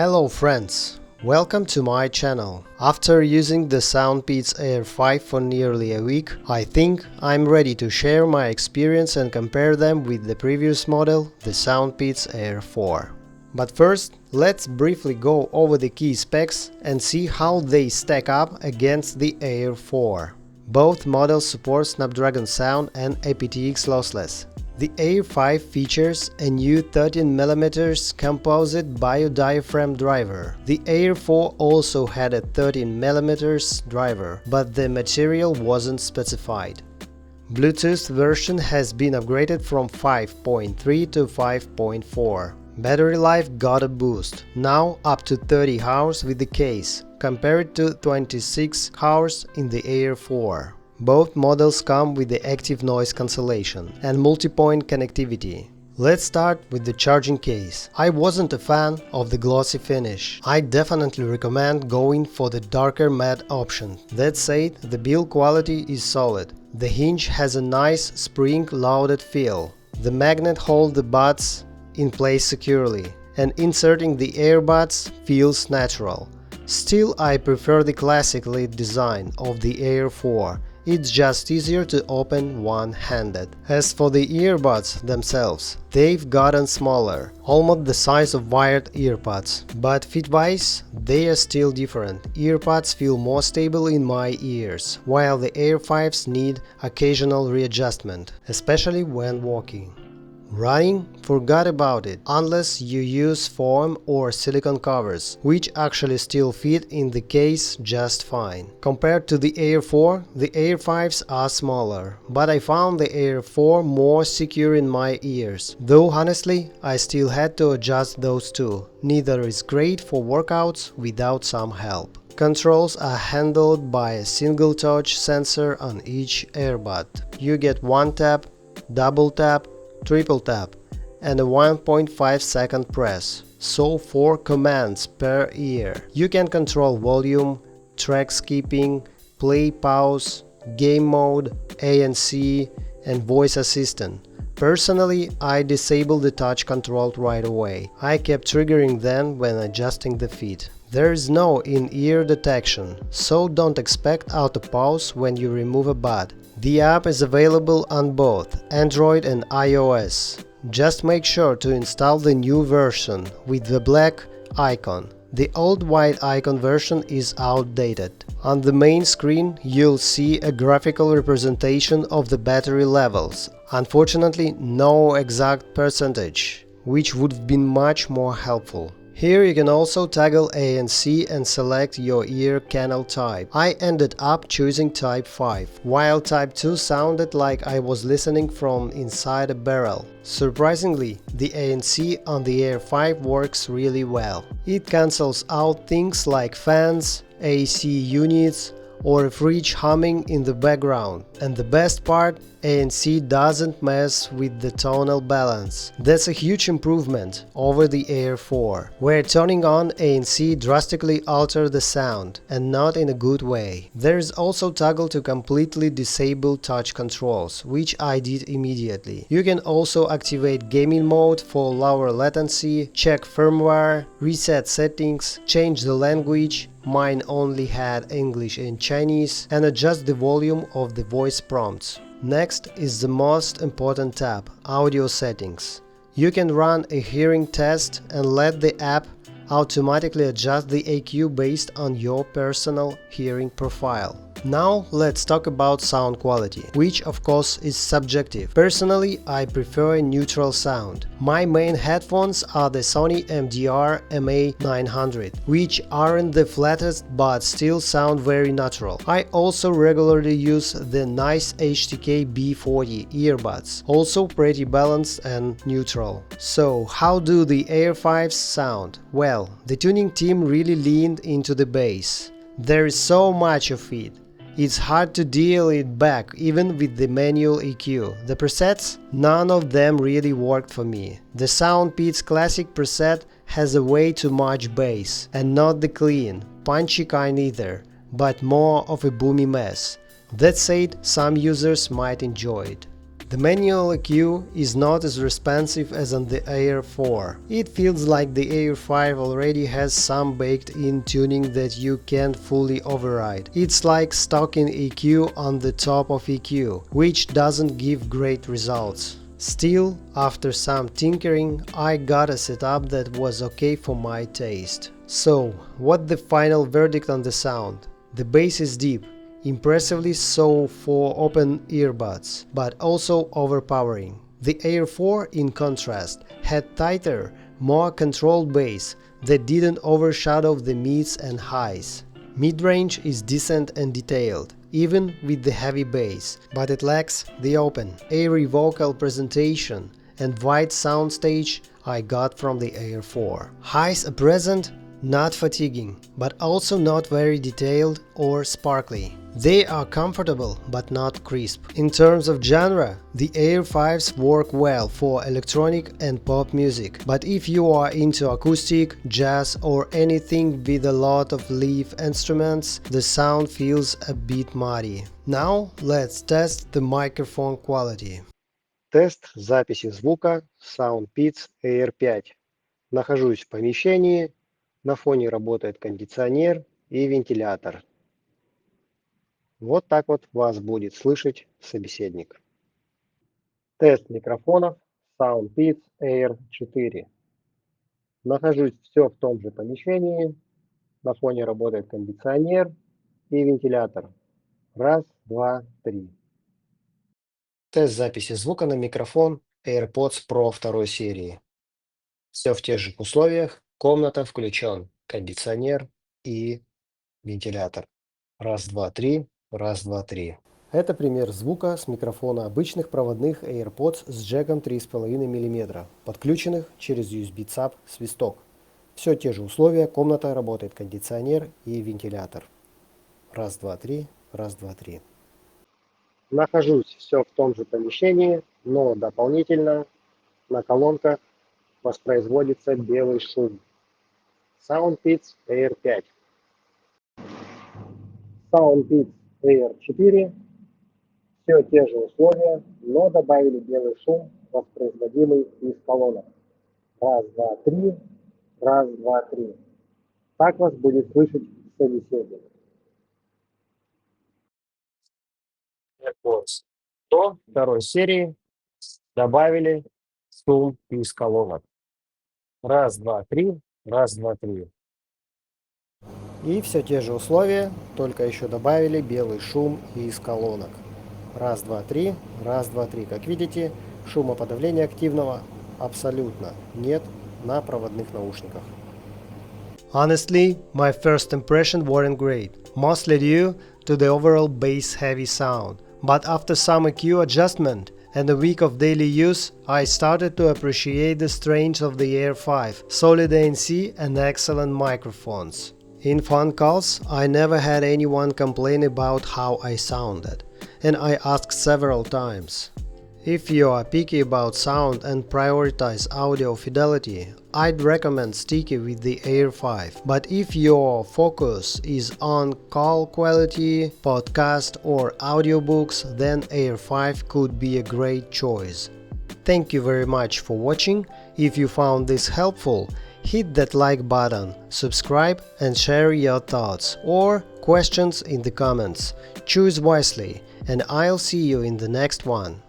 Hello friends, welcome to my channel. After using the SoundPEATS Air 5 for nearly a week, I think I'm ready to share my experience and compare them with the previous model, the SoundPEATS Air 4. But first, let's briefly go over the key specs and see how they stack up against the Air 4. Both models support Snapdragon Sound and APTX Lossless. The Air 5 features a new 13mm composite biodiaphragm driver. The Air 4 also had a 13mm driver, but the material wasn't specified. Bluetooth version has been upgraded from 5.3 to 5.4. Battery life got a boost, now up to 30 hours with the case, compared to 26 hours in the Air 4. Both models come with the active noise cancellation and multi-point connectivity. Let's start with the charging case. I wasn't a fan of the glossy finish. I definitely recommend going for the darker matte option. That said, the build quality is solid. The hinge has a nice spring-loaded feel. The magnet holds the buds in place securely, and inserting the earbuds feels natural. Still, I prefer the classic lid design of the Air 4. It's just easier to open one-handed. As for the earbuds themselves, they've gotten smaller, almost the size of wired earbuds. But fit-wise, they are still different. Earbuds feel more stable in my ears, while the Air 5s need occasional readjustment, especially when walking. Running? Forgot about it, unless you use foam or silicone covers, which actually still fit in the case just fine. Compared to the Air 4, the Air 5s are smaller, but I found the Air 4 more secure in my ears, though honestly, I still had to adjust those two. Neither is great for workouts without some help. Controls are handled by a single touch sensor on each earbud. You get one tap, double tap, triple tap, and a 1.5 second press, so 4 commands per ear. You can control volume, track skipping, play pause, game mode, ANC, and voice assistant. Personally, I disabled the touch control right away. I kept triggering them when adjusting the feet. There is no in-ear detection, so don't expect auto pause when you remove a bud. The app is available on both Android and iOS. Just make sure to install the new version with the black icon. The old white icon version is outdated. On the main screen, you'll see a graphical representation of the battery levels. Unfortunately, no exact percentage, which would have been much more helpful. Here you can also toggle ANC and select your ear canal type. I ended up choosing type 5, while type 2 sounded like I was listening from inside a barrel. Surprisingly, the ANC on the Air 5 works really well. It cancels out things like fans, AC units, or a fridge humming in the background. And the best part, ANC doesn't mess with the tonal balance. That's a huge improvement over the Air 4, where turning on ANC drastically alters the sound, and not in a good way. There is also toggle to completely disable touch controls, which I did immediately. You can also activate gaming mode for lower latency, check firmware, reset settings, change the language. Mine only had English and Chinese, and adjust the volume of the voice prompts. Next is the most important tab, audio settings. You can run a hearing test and let the app automatically adjust the EQ based on your personal hearing profile. Now let's talk about sound quality, which of course is subjective. Personally, I prefer a neutral sound. My main headphones are the Sony MDR MA900, which aren't the flattest but still sound very natural. I also regularly use the nice HTK B40 earbuds, also pretty balanced and neutral. So how do the Air 5s sound? Well, the tuning team really leaned into the bass. There is so much of it. It's hard to dial it back even with the manual EQ. The presets? None of them really worked for me. The SoundPEATS Classic preset has a way too much bass, and not the clean, punchy kind either, but more of a boomy mess. That said, some users might enjoy it. The manual EQ is not as responsive as on the Air 4. It feels like the Air 5 already has some baked-in tuning that you can't fully override. It's like stocking EQ on the top of EQ, which doesn't give great results. Still, after some tinkering, I got a setup that was okay for my taste. So, what's the final verdict on the sound? The bass is deep, impressively so for open earbuds, but also overpowering. The Air 4, in contrast, had tighter, more controlled bass that didn't overshadow the mids and highs. Mid-range is decent and detailed, even with the heavy bass, but it lacks the open, airy vocal presentation and wide soundstage I got from the Air 4. Highs are present, not fatiguing, but also not very detailed or sparkly. They are comfortable but not crisp. In terms of genre, the Air 5s work well for electronic and pop music, but if you are into acoustic, jazz or anything with a lot of live instruments, the sound feels a bit muddy. Now let's test the microphone quality. Тест записи звука SoundPEATS Air 5. Нахожусь в помещении, на фоне работает кондиционер и вентилятор. Вот так вот вас будет слышать собеседник. Тест микрофонов SoundPEATS Air 4. Нахожусь все в том же помещении, на фоне работает кондиционер и вентилятор. Раз, два, три. Тест записи звука на микрофон AirPods Pro 2 серии. Все в тех же условиях, комната включен, кондиционер и вентилятор. Раз, два, три, раз, два, три. Это пример звука с микрофона обычных проводных AirPods с джеком 3,5 мм, подключенных через USB-ЦАП свисток. Все те же условия, комната, работает кондиционер и вентилятор. Раз, два, три, раз, два, три. Нахожусь все в том же помещении, но дополнительно на колонках воспроизводится белый шум. SoundPEATS Air 5. SoundPEATS Air 4. Все те же условия, но добавили белый шум, воспроизводимый из колонок. Раз, два, три. Раз, два, три. Так вас будет слышать собеседник. AirPods Pro 2 серии добавили шум из колонок. Раз, два, три. Раз, два, три. И все те же условия, только еще добавили белый шум из колонок. Раз, два, три. Раз, два, три. Как видите, шумоподавления активного абсолютно нет на проводных наушниках. Honestly, my first impression weren't great, mostly due to the overall bass-heavy sound. But after some EQ adjustment and a week of daily use, I started to appreciate the strength of the Air 5, solid ANC and excellent microphones. In phone calls, I never had anyone complain about how I sounded, and I asked several times. If you are picky about sound and prioritize audio fidelity, I'd recommend sticking with the Air 5. But if your focus is on call quality, podcast or audiobooks, then Air 5 could be a great choice. Thank you very much for watching. If you found this helpful, hit that like button, subscribe and share your thoughts or questions in the comments. Choose wisely, and I'll see you in the next one.